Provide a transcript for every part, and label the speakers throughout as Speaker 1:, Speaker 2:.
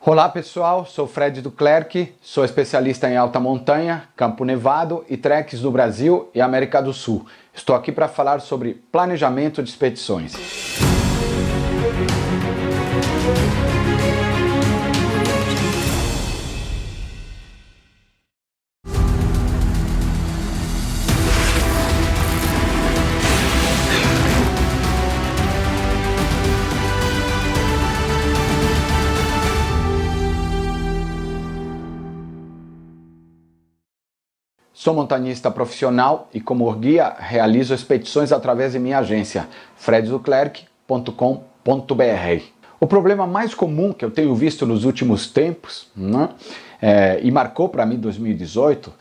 Speaker 1: Olá pessoal, sou Fred Duclerc, sou especialista em alta montanha, Campo Nevado e trekkings no Brasil e América do Sul. Estou aqui para falar sobre planejamento de expedições. Sou montanhista profissional e, como guia, realizo expedições através de minha agência, fredduclerc.com.br. O problema mais comum que eu tenho visto nos últimos tempos, e marcou para mim 2018,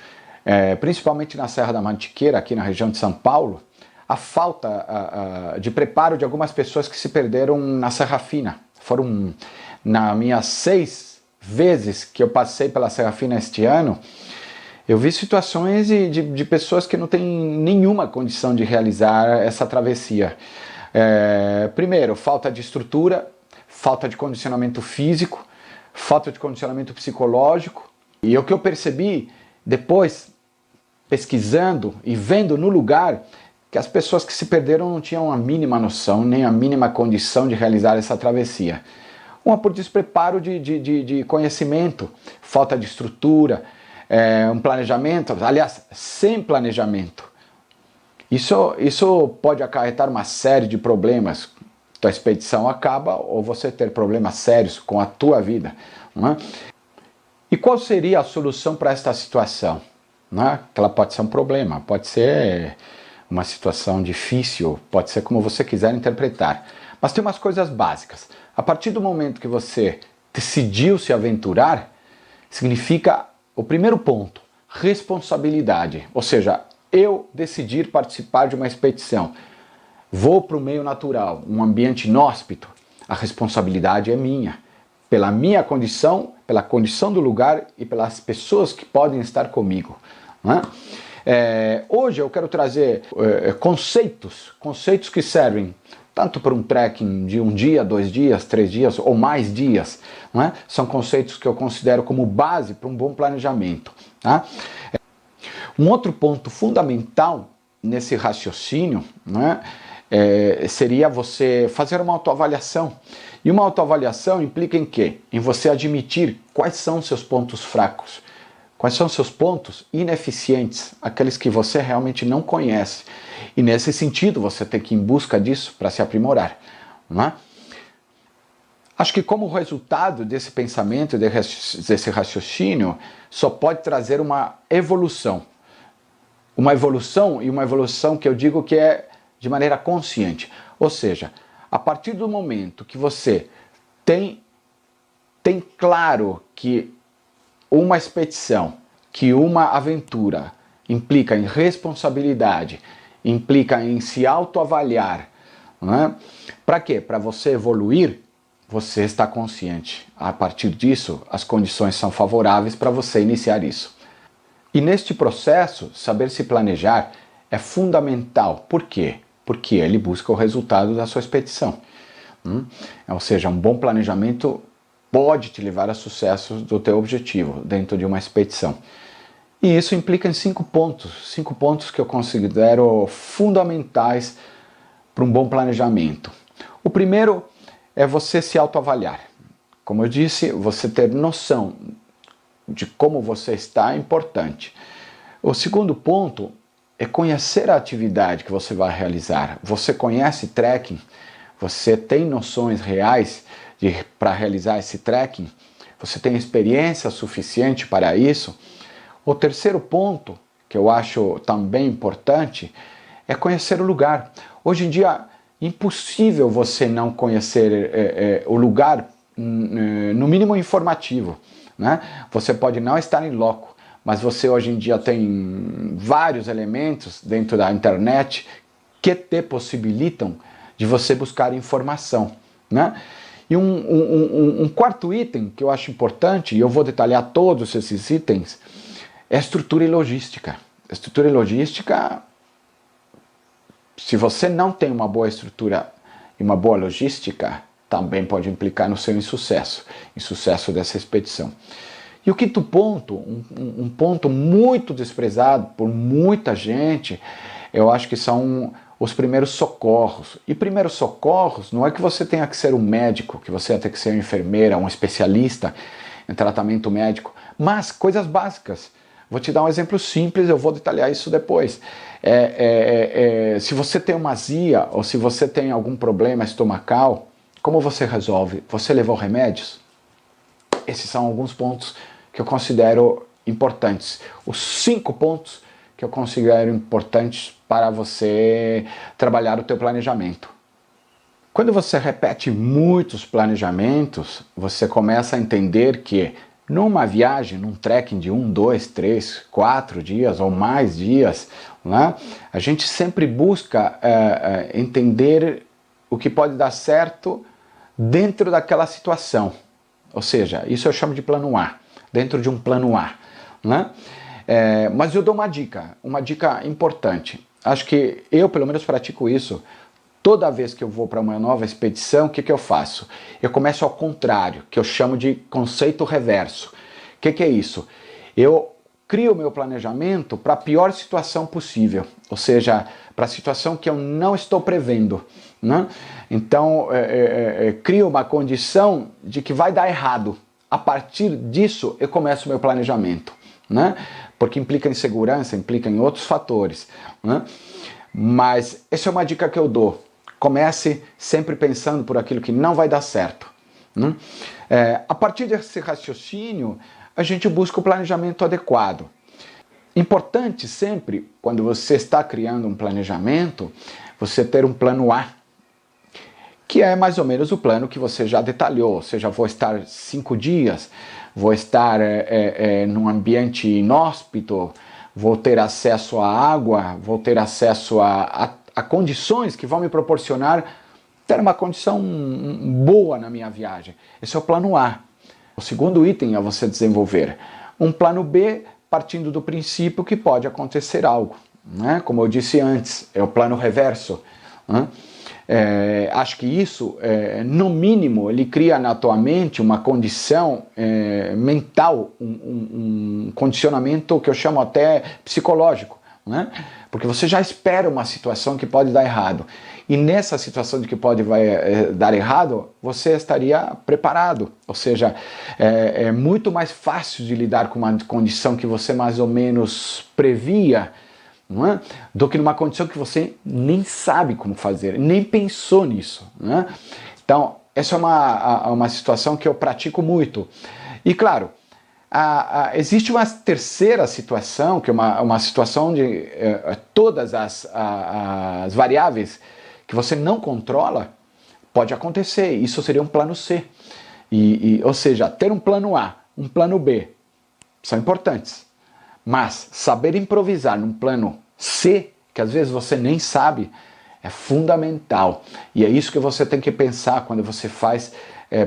Speaker 1: principalmente na Serra da Mantiqueira, aqui na região de São Paulo, a falta de preparo de algumas pessoas que se perderam na Serra Fina. Foram, nas minhas 6 vezes que eu passei pela Serra Fina este ano, eu vi situações de pessoas que não têm nenhuma condição de realizar essa travessia. Primeiro, falta de estrutura, falta de condicionamento físico, falta de condicionamento psicológico. E o que eu percebi depois, pesquisando e vendo no lugar, que as pessoas que se perderam não tinham a mínima noção, nem a mínima condição de realizar essa travessia. Uma por despreparo de conhecimento, falta de estrutura, um planejamento, aliás, sem planejamento. Isso pode acarretar uma série de problemas. Tua expedição acaba ou você ter problemas sérios com a tua vida. Não é? E qual seria a solução para esta situação? Não é? Ela pode ser um problema, pode ser uma situação difícil, pode ser como você quiser interpretar. Mas tem umas coisas básicas. A partir do momento que você decidiu se aventurar, significa o primeiro ponto, responsabilidade, ou seja, eu decidir participar de uma expedição, vou para o meio natural, um ambiente inóspito, a responsabilidade é minha, pela minha condição, pela condição do lugar e pelas pessoas que podem estar comigo. Né? Hoje eu quero trazer conceitos que servem tanto para um trekking de 1 dia, 2 dias, 3 dias ou mais dias. Não é? São conceitos que eu considero como base para um bom planejamento. Tá? Um outro ponto fundamental nesse raciocínio, seria você fazer uma autoavaliação. E uma autoavaliação implica em quê? Em você admitir quais são seus pontos fracos, quais são seus pontos ineficientes, aqueles que você realmente não conhece. E nesse sentido você tem que ir em busca disso para se aprimorar. Não é? Acho que como resultado desse pensamento, desse raciocínio, só pode trazer uma evolução. Uma evolução que eu digo que é de maneira consciente. Ou seja, a partir do momento que você tem claro que uma expedição, que uma aventura implica em responsabilidade, implica em se autoavaliar. Para quê? Para você evoluir, você está consciente. A partir disso, as condições são favoráveis para você iniciar isso. E neste processo, saber se planejar é fundamental. Por quê? Porque ele busca o resultado da sua expedição. Ou seja, um bom planejamento pode te levar a sucesso do teu objetivo dentro de uma expedição. E isso implica em 5 pontos que eu considero fundamentais para um bom planejamento. O primeiro é você se autoavaliar. Como eu disse, você ter noção de como você está é importante. O segundo ponto é conhecer a atividade que você vai realizar. Você conhece trekking? Você tem noções reais para realizar esse trekking? Você tem experiência suficiente para isso? O terceiro ponto, que eu acho também importante, é conhecer o lugar. Hoje em dia, é impossível você não conhecer o lugar, no mínimo informativo. Né? Você pode não estar em loco, mas você hoje em dia tem vários elementos dentro da internet que te possibilitam de você buscar informação. Né? E um quarto item que eu acho importante, e eu vou detalhar todos esses itens, é estrutura e logística. Estrutura e logística, se você não tem uma boa estrutura e uma boa logística, também pode implicar no seu insucesso dessa expedição. E o quinto ponto, um ponto muito desprezado por muita gente, eu acho que são os primeiros socorros. E primeiros socorros não é que você tenha que ser um médico, que você tenha que ser uma enfermeira, um especialista em tratamento médico, mas coisas básicas. Vou te dar um exemplo simples, eu vou detalhar isso depois. Se você tem uma azia ou se você tem algum problema estomacal, como você resolve? Você levou remédios? Esses são alguns pontos que eu considero importantes. Os 5 pontos que eu considero importantes para você trabalhar o teu planejamento. Quando você repete muitos planejamentos, você começa a entender que numa viagem, num trekking de 1, 2, 3, 4 dias ou mais dias, né, a gente sempre busca entender o que pode dar certo dentro daquela situação. Ou seja, isso eu chamo de plano A, dentro de um plano A. Né? Mas eu dou uma dica importante. Acho que eu, pelo menos, pratico isso. Toda vez que eu vou para uma nova expedição, o que eu faço? Eu começo ao contrário, que eu chamo de conceito reverso. O que é isso? Eu crio o meu planejamento para a pior situação possível, ou seja, para a situação que eu não estou prevendo. Né? Então, crio uma condição de que vai dar errado. A partir disso, eu começo o meu planejamento. Né? Porque implica em segurança, implica em outros fatores. Né? Mas essa é uma dica que eu dou. Comece sempre pensando por aquilo que não vai dar certo. Né? A partir desse raciocínio, a gente busca o planejamento adequado. Importante sempre, quando você está criando um planejamento, você ter um plano A, que é mais ou menos o plano que você já detalhou. Ou seja, vou estar 5 dias, vou estar num ambiente inóspito, vou ter acesso à água, vou ter acesso a condições que vão me proporcionar ter uma condição boa na minha viagem. Esse é o plano A. O segundo item é você desenvolver um plano B partindo do princípio que pode acontecer algo. Né? Como eu disse antes, é o plano reverso. Né? Acho que isso, no mínimo, ele cria na tua mente uma condição mental, um condicionamento que eu chamo até psicológico. Né? Porque você já espera uma situação que pode dar errado. E nessa situação de que pode dar errado, você estaria preparado. Ou seja, é muito mais fácil de lidar com uma condição que você mais ou menos previa, não é? Do que numa condição que você nem sabe como fazer, nem pensou nisso. Né? Então, essa é uma situação que eu pratico muito. E claro, existe uma terceira situação, que é uma situação onde todas as variáveis que você não controla pode acontecer. Isso seria um plano C. Ou seja, ter um plano A, um plano B, são importantes. Mas saber improvisar num plano C, que às vezes você nem sabe, é fundamental. E é isso que você tem que pensar quando você faz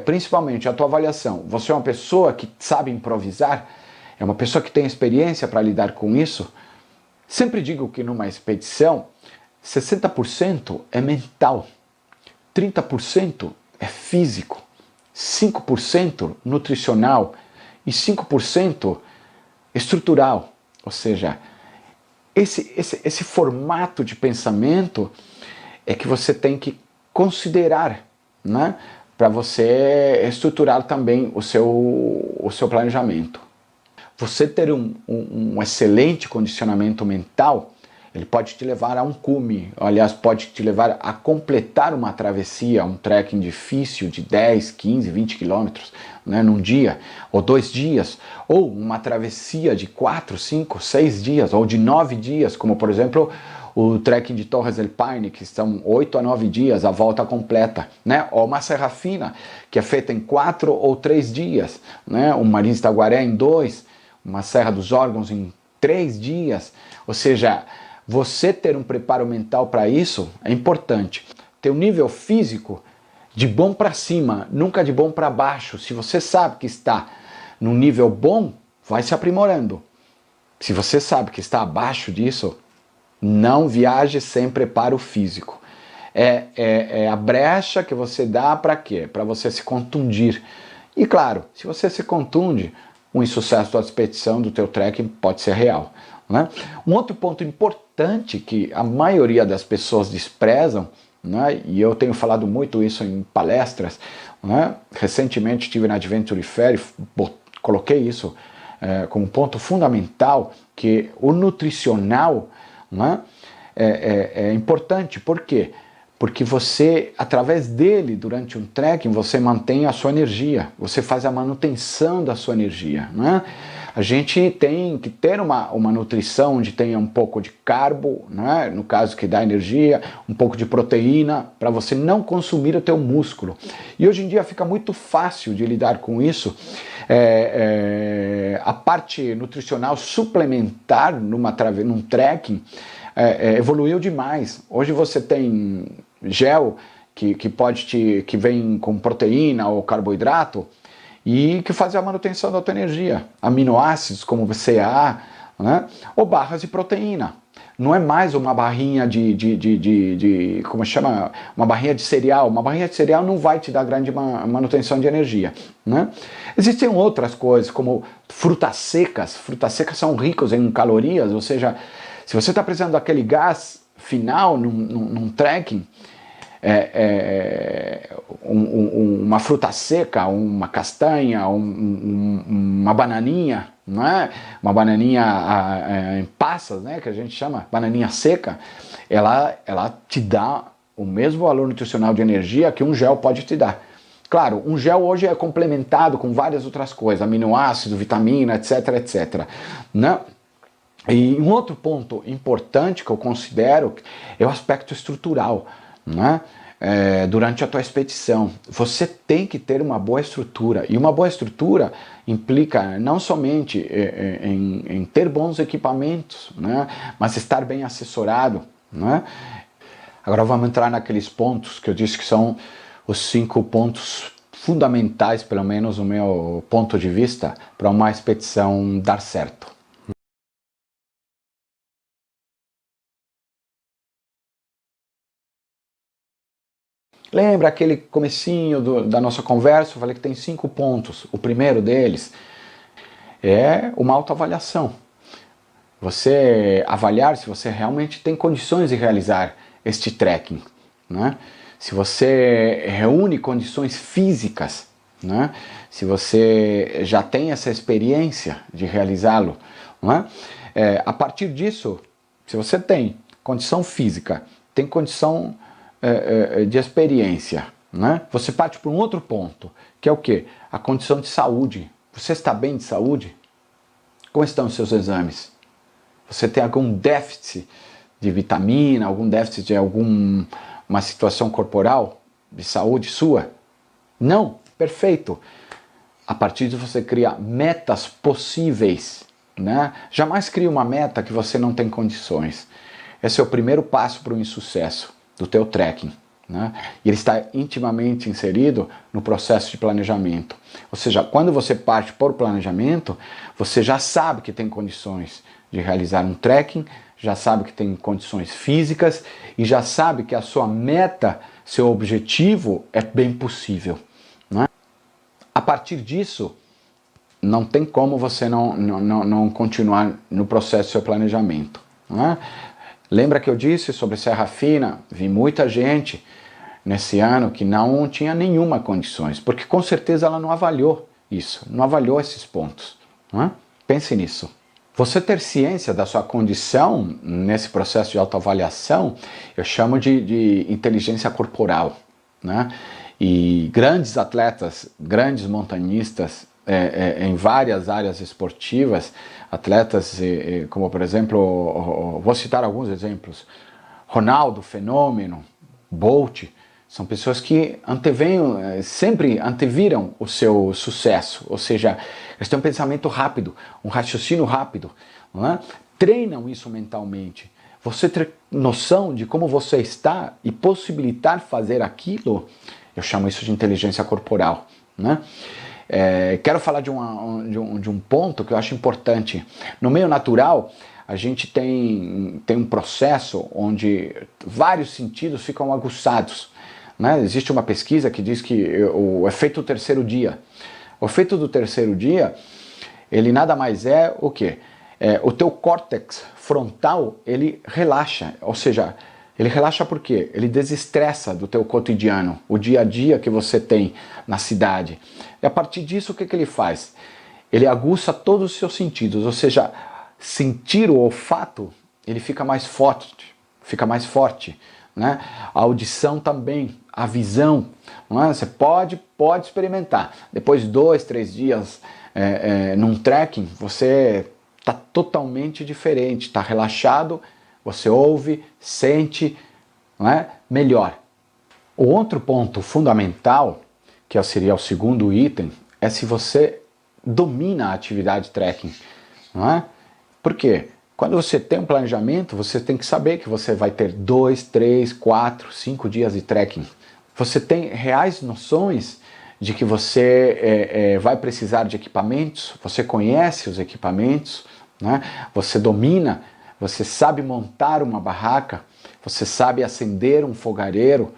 Speaker 1: principalmente a tua avaliação. Você é uma pessoa que sabe improvisar? É uma pessoa que tem experiência para lidar com isso? Sempre digo que numa expedição, 60% é mental, 30% é físico, 5% nutricional e 5% estrutural. Ou seja, esse formato de pensamento é que você tem que considerar, né? Para você estruturar também o seu planejamento. Você ter um excelente condicionamento mental, ele pode te levar a um cume, aliás, pode te levar a completar uma travessia, um trekking difícil de 10, 15, 20 quilômetros, né, num dia, ou 2 dias, ou uma travessia de 4, 5, 6 dias, ou de 9 dias, como por exemplo o trekking de Torres del Paine, que são 8 a 9 dias, a volta completa, né? Ou uma Serra Fina, que é feita em 4 ou 3 dias, né? Um Marins Taguaré em 2, uma Serra dos Órgãos em 3 dias. Ou seja, você ter um preparo mental para isso é importante. Ter um nível físico de bom para cima, nunca de bom para baixo. Se você sabe que está num nível bom, vai se aprimorando. Se você sabe que está abaixo disso, não viaje sem preparo físico. é a brecha que você dá para quê? Para você se contundir. E claro, se você se contunde, o insucesso da expedição, do teu trekking pode ser real. Né? Um outro ponto importante que a maioria das pessoas desprezam, né? E eu tenho falado muito isso em palestras, né? Recentemente estive na Adventure Fair e coloquei isso como ponto fundamental, que o nutricional, né? É importante. Por quê? Porque você, através dele, durante um trekking, você mantém a sua energia, você faz a manutenção da sua energia, né? A gente tem que ter uma nutrição onde tenha um pouco de carbo, né? No caso que dá energia, um pouco de proteína, para você não consumir o teu músculo. E hoje em dia fica muito fácil de lidar com isso. A parte nutricional suplementar num trekking evoluiu demais. Hoje você tem gel que vem com proteína ou carboidrato e que faz a manutenção da tua energia. Aminoácidos como CA, né? Ou barras de proteína. Não é mais uma barrinha como chama? Uma barrinha de cereal. Uma barrinha de cereal não vai te dar grande manutenção de energia, né? Existem outras coisas, como frutas secas. Frutas secas são ricas em calorias, ou seja, se você está precisando daquele gás final num trekking, uma fruta seca, uma castanha, uma bananinha, não é? Uma bananinha em passas, né, que a gente chama bananinha seca, ela te dá o mesmo valor nutricional de energia que um gel pode te dar. Claro, um gel hoje é complementado com várias outras coisas, aminoácidos, vitamina, etc, etc, né? E um outro ponto importante que eu considero é o aspecto estrutural, né? Durante a tua expedição. Você tem que ter uma boa estrutura, e uma boa estrutura implica não somente em ter bons equipamentos, né? Mas estar bem assessorado, né? Agora vamos entrar naqueles pontos que eu disse que são os 5 pontos fundamentais, pelo menos no meu ponto de vista, para uma expedição dar certo. Lembra aquele comecinho da nossa conversa? Eu falei que tem 5 pontos. O primeiro deles é uma autoavaliação. Você avaliar se você realmente tem condições de realizar este trekking, né? Se você reúne condições físicas, né? Se você já tem essa experiência de realizá-lo, né? A partir disso, se você tem condição física, tem condição de experiência, né? Você parte para um outro ponto, que é o quê? A condição de saúde. Você está bem de saúde? Como estão os seus exames? Você tem algum déficit de vitamina, algum déficit de alguma situação corporal, de saúde sua? Não? Perfeito. A partir disso você cria metas possíveis, né? Jamais crie uma meta que você não tem condições. Esse é o primeiro passo para o insucesso do teu trekking, né? E ele está intimamente inserido no processo de planejamento. Ou seja, quando você parte por planejamento, você já sabe que tem condições de realizar um trekking, já sabe que tem condições físicas e já sabe que a sua meta, seu objetivo é bem possível, né? A partir disso, não tem como você não continuar no processo do seu planejamento, né? Lembra que eu disse sobre Serra Fina? Vi muita gente nesse ano que não tinha nenhuma condições, porque com certeza ela não avaliou isso, não avaliou esses pontos, não é? Pense nisso. Você ter ciência da sua condição nesse processo de autoavaliação, eu chamo de inteligência corporal, né? E grandes atletas, grandes montanhistas, em várias áreas esportivas, atletas como, por exemplo, vou citar alguns exemplos, Ronaldo, Fenômeno, Bolt, são pessoas que sempre anteviram o seu sucesso, ou seja, eles têm um pensamento rápido, um raciocínio rápido, não é? Treinam isso mentalmente. Você ter noção de como você está e possibilitar fazer aquilo, eu chamo isso de inteligência corporal, né? Quero falar de um ponto que eu acho importante. No meio natural, a gente tem um processo onde vários sentidos ficam aguçados, né? Existe uma pesquisa que diz que o efeito do terceiro dia. O efeito do terceiro dia, ele nada mais é o quê? O teu córtex frontal, ele relaxa, ou seja, ele relaxa por quê? Ele desestressa do teu cotidiano, o dia a dia que você tem na cidade. E a partir disso, o que ele faz? Ele aguça todos os seus sentidos, ou seja, sentir o olfato, ele fica mais forte, né? A audição também, a visão, não é? Você pode experimentar. Depois de 2, 3 dias num trekking, você está totalmente diferente, está relaxado, você ouve, sente, não é? Melhor. O outro ponto fundamental, que seria o segundo item, é se você domina a atividade trekking, não é? Por quê? Quando você tem um planejamento, você tem que saber que você vai ter 2, 3, 4, 5 dias de trekking. Você tem reais noções de que você vai precisar de equipamentos, você conhece os equipamentos, né? Você domina, você sabe montar uma barraca, você sabe acender um fogareiro.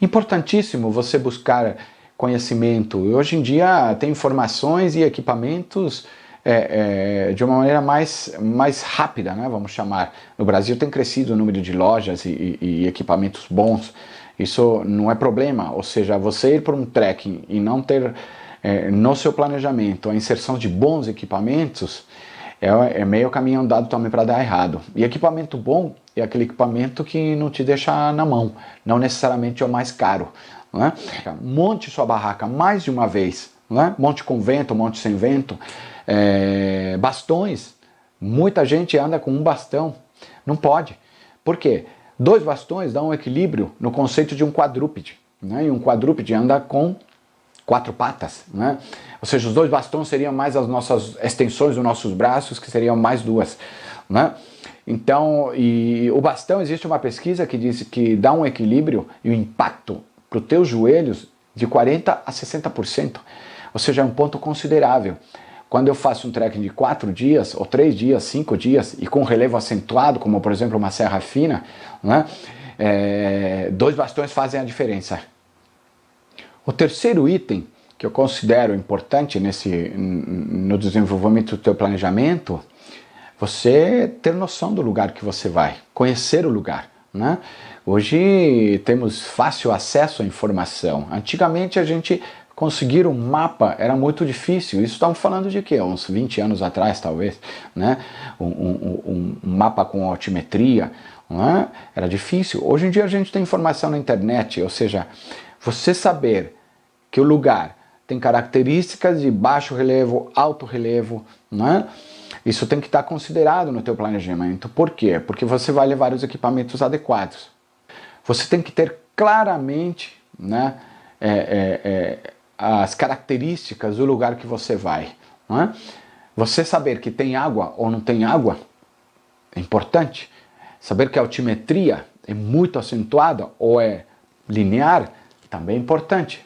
Speaker 1: Importantíssimo você buscar conhecimento. Hoje em dia tem informações e equipamentos de uma maneira mais rápida, né, vamos chamar. No Brasil tem crescido o número de lojas e equipamentos bons. Isso não é problema, ou seja, você ir para um trekking e não ter no seu planejamento a inserção de bons equipamentos é meio caminho andado também para dar errado. E equipamento bom é aquele equipamento que não te deixa na mão, não necessariamente é o mais caro, né? Monte sua barraca mais de uma vez, né? Monte com vento, monte sem vento, bastões. Muita gente anda com um bastão, não pode. Por quê? 2 bastões dão um equilíbrio no conceito de um quadrúpede, né? E um quadrúpede anda com 4 patas, né? Ou seja, os 2 bastões seriam mais as nossas extensões dos nossos braços, que seriam mais 2, né? Então, e o bastão, existe uma pesquisa que diz que dá um equilíbrio e um impacto para os teus joelhos de 40% a 60%, ou seja, é um ponto considerável. Quando eu faço um trekking de 4 dias, ou 3 dias, 5 dias, e com relevo acentuado, como por exemplo uma serra fina, né? 2 bastões fazem a diferença. O terceiro item que eu considero importante no desenvolvimento do teu planejamento, você ter noção do lugar que você vai, conhecer o lugar, né? Hoje temos fácil acesso à informação. Antigamente a gente conseguir um mapa era muito difícil. Isso estamos falando de quê? Uns 20 anos atrás, talvez, né? Um mapa com altimetria, né? Era difícil. Hoje em dia a gente tem informação na internet, ou seja, você saber que o lugar tem características de baixo relevo, alto relevo, né? Isso tem que estar considerado no teu planejamento. Por quê? Porque você vai levar os equipamentos adequados. Você tem que ter claramente, né, as características do lugar que você vai, né? Você saber que tem água ou não tem água é importante. Saber que a altimetria é muito acentuada ou é linear também é importante.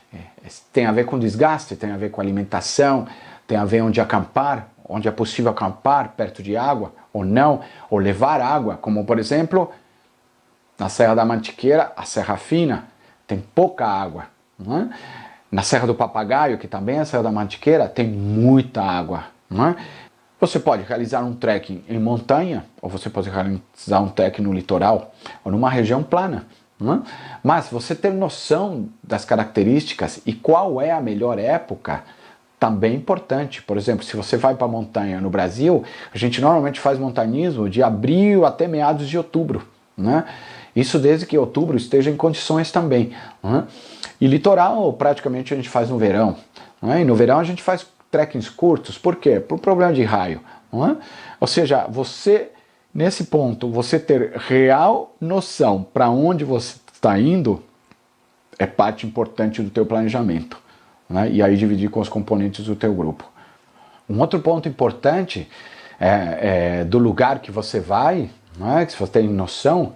Speaker 1: Tem a ver com desgaste, tem a ver com alimentação, tem a ver onde acampar, onde é possível acampar perto de água ou não, ou levar água, como por exemplo na Serra da Mantiqueira, a Serra Fina, tem pouca água, né? Na Serra do Papagaio, que também é a Serra da Mantiqueira, tem muita água, né? Você pode realizar um trekking em montanha, ou você pode realizar um trekking no litoral, ou numa região plana, né? Mas você ter noção das características e qual é a melhor época também é importante. Por exemplo, se você vai para a montanha no Brasil, a gente normalmente faz montanismo de abril até meados de outubro, né? Isso desde que outubro esteja em condições também, né? E litoral praticamente a gente faz no verão, né? E no verão a gente faz trekkings curtos. Por quê? Por problema de raio, não é? Ou seja, você, nesse ponto, você ter real noção para onde você está indo é parte importante do teu planejamento, né? E aí dividir com os componentes do teu grupo. Um outro ponto importante do lugar que você vai, né? Que você tem noção,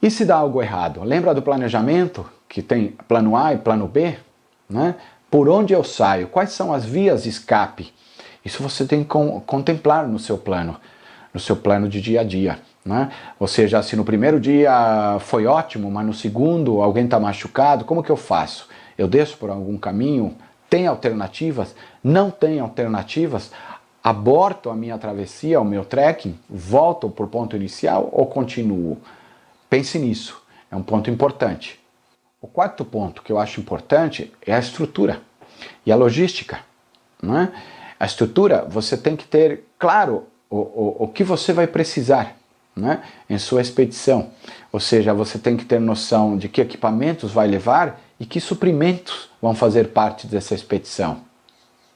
Speaker 1: e se dá algo errado? Lembra do planejamento, que tem plano A e plano B, né? Por onde eu saio? Quais são as vias de escape? Isso você tem que contemplar no seu plano. no seu plano de dia a dia, né? Ou seja, se no primeiro dia foi ótimo, mas no segundo alguém está machucado, como que eu faço? Eu desço por algum caminho? Tem alternativas? Não tem alternativas? Aborto a minha travessia, o meu trekking, volto para o ponto inicial ou continuo? Pense nisso, é um ponto importante. O quarto ponto que eu acho importante é a estrutura e a logística, né? A estrutura, você tem que ter claro o que você vai precisar, né, em sua expedição. Ou seja, você tem que ter noção de que equipamentos vai levar e que suprimentos vão fazer parte dessa expedição.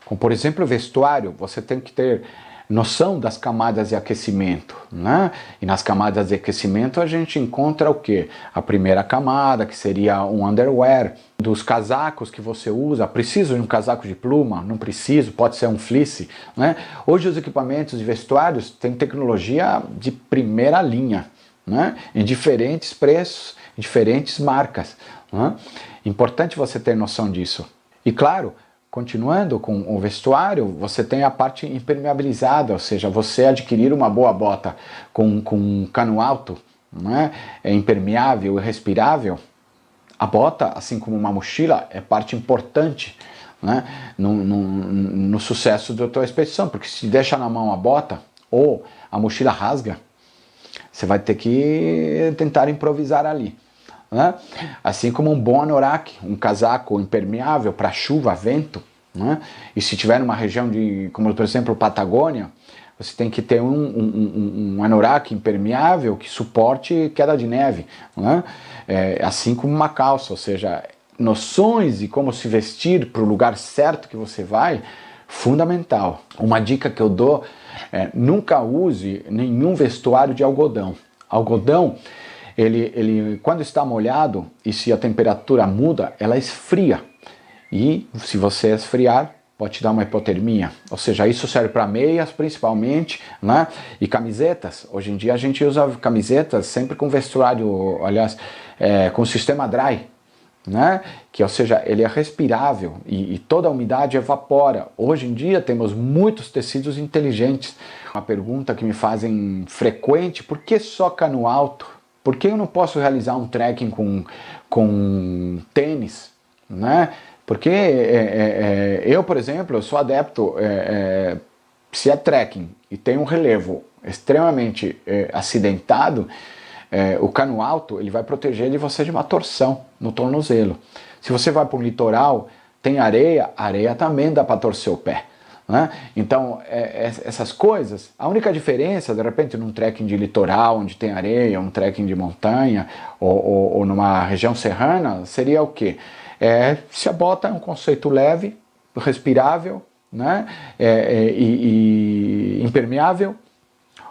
Speaker 1: Como, por exemplo, o vestuário, você tem que ter noção das camadas de aquecimento, né? E nas camadas de aquecimento a gente encontra o quê? A primeira camada, que seria um underwear, dos casacos que você usa. Preciso de um casaco de pluma? Não preciso, pode ser um fleece, né? Hoje os equipamentos de vestuários têm tecnologia de primeira linha, né? Em diferentes preços, em diferentes marcas, né? Importante você ter noção disso. E claro, continuando com o vestuário, você tem a parte impermeabilizada, ou seja, você adquirir uma boa bota com cano alto, né, é impermeável e respirável. A bota, assim como uma mochila, é parte importante, né, no sucesso da tua expedição, porque se deixa na mão a bota ou a mochila rasga, você vai ter que tentar improvisar ali, né? Assim como um bom anorak, um casaco impermeável para chuva, vento, né? E se tiver numa região como por exemplo Patagônia, você tem que ter um anorak impermeável que suporte queda de neve, né? Assim como uma calça, ou seja, noções de como se vestir para o lugar certo que você vai, fundamental. Uma dica que eu dou é: nunca use nenhum vestuário de algodão. Algodão, ele quando está molhado e se a temperatura muda, ela esfria. E se você esfriar, pode te dar uma hipotermia. Ou seja, isso serve para meias principalmente, né? E camisetas. Hoje em dia a gente usa camisetas sempre com vestuário, aliás, com sistema dry, né? Que, ou seja, ele é respirável e toda a umidade evapora. Hoje em dia temos muitos tecidos inteligentes. Uma pergunta que me fazem frequente: por que só cano alto? Por que eu não posso realizar um trekking com tênis, né? Porque eu, por exemplo, eu sou adepto, se é trekking e tem um relevo extremamente acidentado, o cano alto ele vai proteger de você de uma torção no tornozelo. Se você vai para um litoral, tem areia, areia também dá para torcer o pé, né? Então, essas coisas, a única diferença, de repente, num trekking de litoral, onde tem areia, um trekking de montanha, ou numa região serrana, seria o quê? Se a bota é um conceito leve, respirável, né? E impermeável,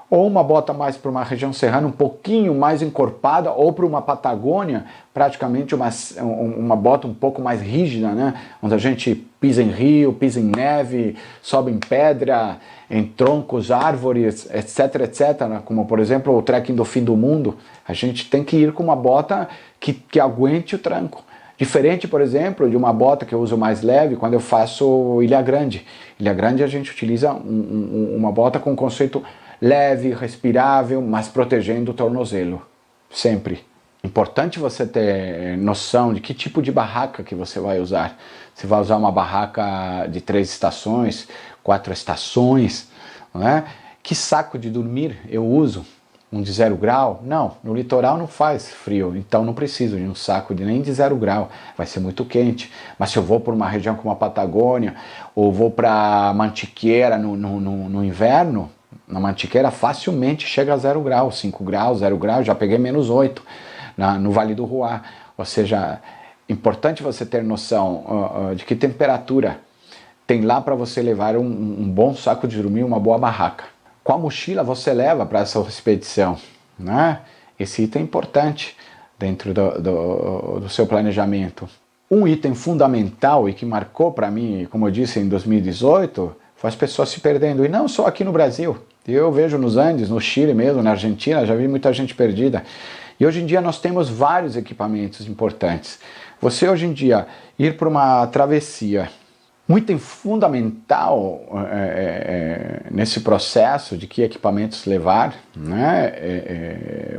Speaker 1: ou uma bota mais para uma região serrana um pouquinho mais encorpada, ou para uma Patagônia, praticamente uma bota um pouco mais rígida, né? Onde a gente pisa em rio, pisa em neve, sobe em pedra, em troncos, árvores, etc, etc. Como, por exemplo, o trekking do fim do mundo, a gente tem que ir com uma bota que aguente o tranco. Diferente, por exemplo, de uma bota que eu uso mais leve quando eu faço Ilha Grande. Ilha Grande a gente utiliza uma bota com conceito leve, respirável, mas protegendo o tornozelo, sempre. Importante você ter noção de que tipo de barraca que você vai usar. Você vai usar uma barraca de 3 estações, 4 estações, né? Que saco de dormir eu uso? Um de 0 grau? Não, no litoral não faz frio, então não preciso de um saco nem de 0 grau, vai ser muito quente. Mas se eu vou para uma região como a Patagônia, ou vou para Mantiqueira no inverno, na Mantiqueira facilmente chega a 0 grau, 5 graus, 0 grau, já peguei -8 no Vale do Ruá. Ou seja, importante você ter noção de que temperatura tem lá para você levar um bom saco de dormir, uma boa barraca. Qual mochila você leva para essa expedição, né? Esse item é importante dentro do seu planejamento. Um item fundamental e que marcou para mim, como eu disse, em 2018, foi as pessoas se perdendo. E não só aqui no Brasil. Eu vejo nos Andes, no Chile mesmo, na Argentina, já vi muita gente perdida. E hoje em dia nós temos vários equipamentos importantes. Você hoje em dia ir para uma travessia Um item fundamental nesse processo de que equipamentos levar, né,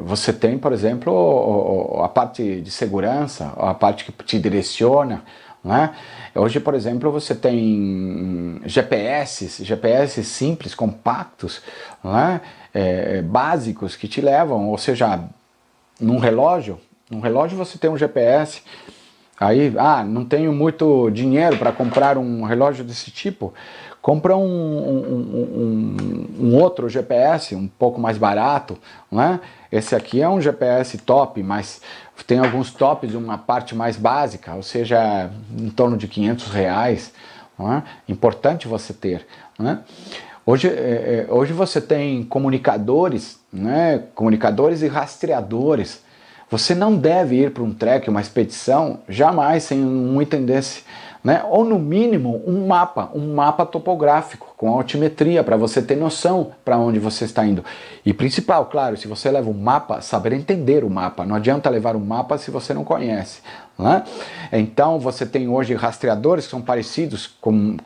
Speaker 1: você tem, por exemplo, a parte de segurança, a parte que te direciona, né? Hoje, por exemplo, você tem GPS simples, compactos, né, básicos que te levam, ou seja, num relógio você tem um GPS. Aí, não tenho muito dinheiro para comprar um relógio desse tipo. Compra um outro GPS, um pouco mais barato, né? Esse aqui é um GPS top, mas tem alguns tops, uma parte mais básica, ou seja, em torno de R$ 500, né? Importante você ter, né? Hoje você tem comunicadores, né? Comunicadores e rastreadores. Você não deve ir para um trek, uma expedição, jamais sem um item desse, né? Ou no mínimo um mapa topográfico com altimetria para você ter noção para onde você está indo. E principal, claro, se você leva um mapa, saber entender o mapa. Não adianta levar um mapa se você não conhece, né? Então você tem hoje rastreadores que são parecidos com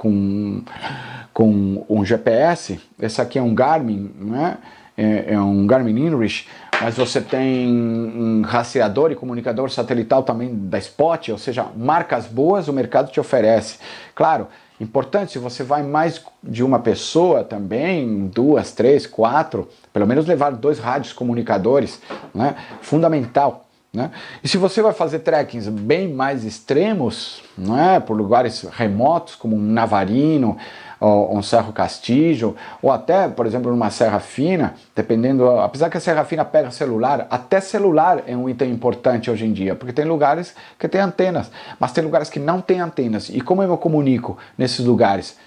Speaker 1: um GPS. Esse aqui é um Garmin, né? É um Garmin Inrich, mas você tem um rastreador e comunicador satelital também da Spot, ou seja, marcas boas o mercado te oferece. Claro, importante, se você vai mais de uma pessoa também, 2, 3, 4, pelo menos levar 2 rádios comunicadores, né? Fundamental. Né? E se você vai fazer trekkings bem mais extremos, né, por lugares remotos como um Navarino, ou um Cerro Castillo, ou até, por exemplo, numa Serra Fina, dependendo, apesar que a Serra Fina pega celular, até celular é um item importante hoje em dia, porque tem lugares que tem antenas, mas tem lugares que não tem antenas. E como eu comunico nesses lugares?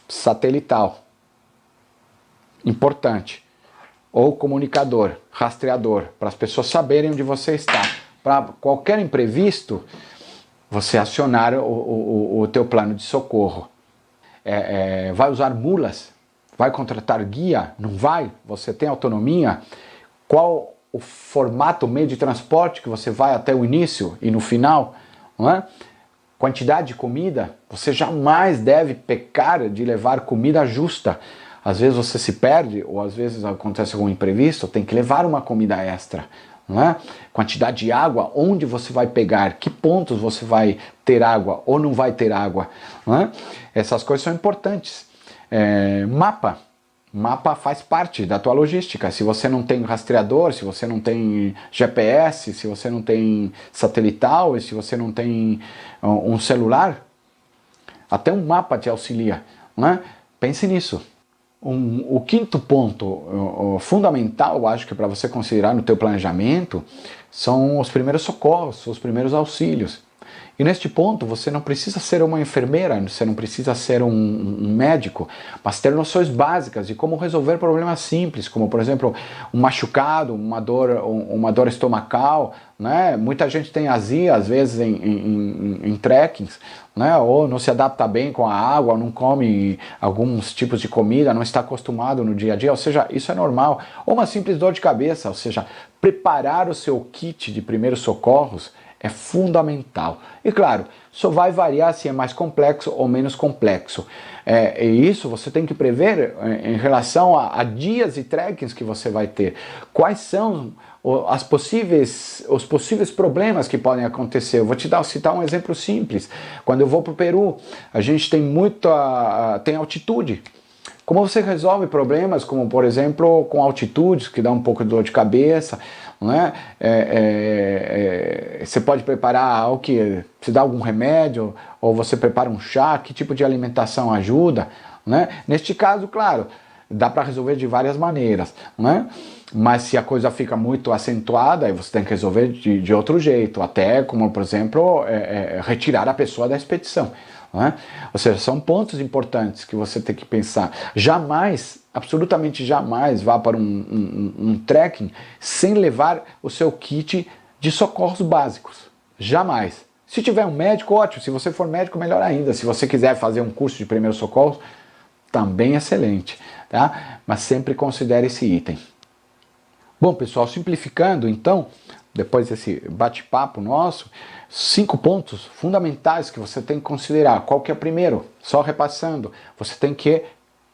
Speaker 1: Satelital. Importante. Ou comunicador, rastreador, para as pessoas saberem onde você está. Para qualquer imprevisto, você acionar o teu plano de socorro. Vai usar mulas? Vai contratar guia? Não vai? Você tem autonomia? Qual o formato, meio de transporte que você vai até o início e no final? Não é? Quantidade de comida? Você jamais deve pecar de levar comida justa. Às vezes você se perde, ou às vezes acontece algum imprevisto, tem que levar uma comida extra. Não é? Quantidade de água, onde você vai pegar, que pontos você vai ter água ou não vai ter água. Não é? Essas coisas são importantes. Mapa faz parte da tua logística. Se você não tem rastreador, se você não tem GPS, se você não tem satelital, e se você não tem um celular, até um mapa te auxilia. Não é? Pense nisso. O quinto ponto fundamental, eu acho que para você considerar no teu planejamento, são os primeiros socorros, os primeiros auxílios. E neste ponto, você não precisa ser uma enfermeira, você não precisa ser um médico, mas ter noções básicas de como resolver problemas simples, como, por exemplo, um machucado, uma dor estomacal, né? Muita gente tem azia, às vezes, em trekkings, né? Ou não se adapta bem com a água, ou não come alguns tipos de comida, não está acostumado no dia a dia, ou seja, isso é normal. Ou uma simples dor de cabeça, ou seja, preparar o seu kit de primeiros socorros é fundamental. E claro, só vai variar se é mais complexo ou menos complexo. E isso você tem que prever em relação a dias e trekkings que você vai ter. Quais são os possíveis problemas que podem acontecer? Eu vou citar um exemplo simples. Quando eu vou para o Peru, a gente tem tem altitude. Como você resolve problemas como, por exemplo, com altitudes, que dá um pouco de dor de cabeça, não é? Você pode preparar o que? Se dá algum remédio, ou você prepara um chá, que tipo de alimentação ajuda, né? Neste caso, claro, dá para resolver de várias maneiras, né? Mas se a coisa fica muito acentuada, aí você tem que resolver de outro jeito, até como, por exemplo, retirar a pessoa da expedição. Né? Ou seja, são pontos importantes que você tem que pensar. Jamais, absolutamente jamais, vá para um trekking sem levar o seu kit de socorros básicos. Jamais. Se tiver um médico, ótimo. Se você for médico, melhor ainda. Se você quiser fazer um curso de primeiros socorros, também excelente. Tá? Mas sempre considere esse item. Bom, pessoal, simplificando, então, depois desse bate-papo nosso, 5 pontos fundamentais que você tem que considerar. Qual que é o primeiro? Só repassando, você tem que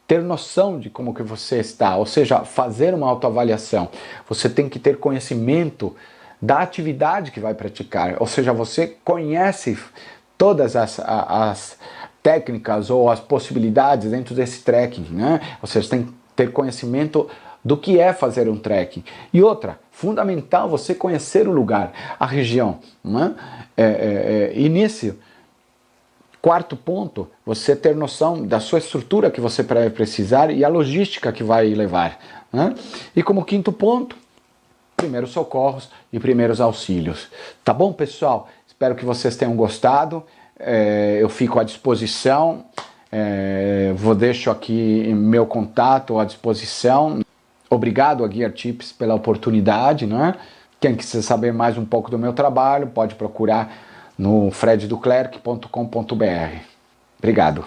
Speaker 1: ter noção de como que você está, ou seja, fazer uma autoavaliação. Você tem que ter conhecimento da atividade que vai praticar, ou seja, você conhece todas as técnicas ou as possibilidades dentro desse trekking, né? Ou seja, você tem que ter conhecimento do que é fazer um trekking. E outra, fundamental você conhecer o lugar, a região, né? E nesse quarto ponto, você ter noção da sua estrutura que você vai precisar e a logística que vai levar, né? E como quinto ponto, primeiros socorros e primeiros auxílios. Tá bom, pessoal? Espero que vocês tenham gostado. Eu fico à disposição. Deixo aqui meu contato à disposição. Obrigado a Gear Tips pela oportunidade, né? Quem quiser saber mais um pouco do meu trabalho, pode procurar no fredduclerc.com.br. Obrigado.